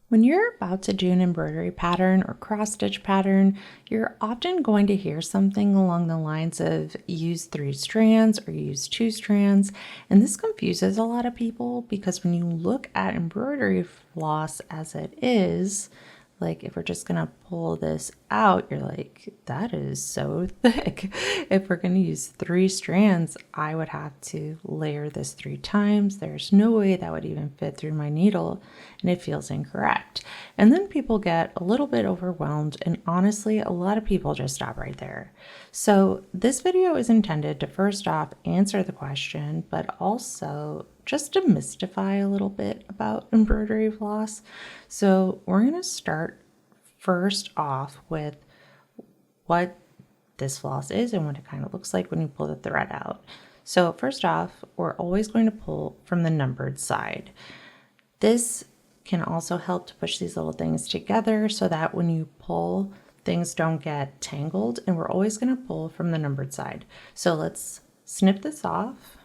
When you're about to do an embroidery pattern or cross stitch pattern, you're often going to hear something along the lines of use 3 strands or use 2 strands. And this confuses a lot of people because when you look at embroidery floss as it is, like if we're just gonna pull this out, you're like, that is so thick. If we're gonna use 3 strands, I would have to layer this 3 times. There's no way that would even fit through my needle, and it feels incorrect. And then people get a little bit overwhelmed, and honestly, a lot of people just stop right there. So this video is intended to first off answer the question, but also just demystify a little bit about embroidery floss. So we're going to start first off with what this floss is and what it kind of looks like when you pull the thread out. So first off, we're always going to pull from the numbered side. This can also help to push these little things together so that when you pull, things don't get tangled, and we're always going to pull from the numbered side. So let's snip this off,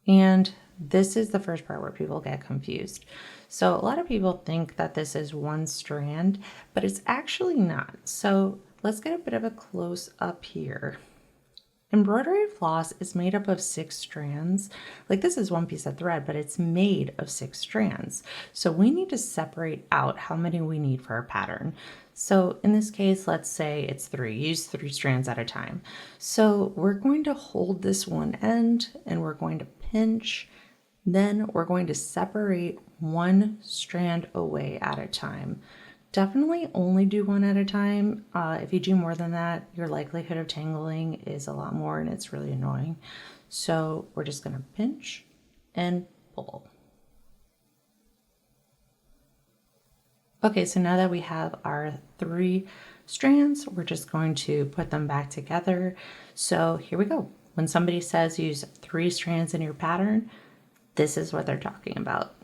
and this is the first part where people get confused. So a lot of people think that this is 1 strand, but it's actually not. So let's get a bit of a close up here. Embroidery floss is made up of 6 strands. Like this is 1 piece of thread, but it's made of 6 strands. So we need to separate out how many we need for our pattern. So in this case, let's say it's 3, use 3 strands at a time. So we're going to hold this one end and we're going to pinch. Then we're going to separate 1 strand away at a time. Definitely only do 1 at a time. If you do more than that, your likelihood of tangling is a lot more and it's really annoying. So we're just going to pinch and pull. Okay, so now that we have our 3 strands, we're just going to put them back together. So here we go. When somebody says use 3 strands in your pattern, this is what they're talking about.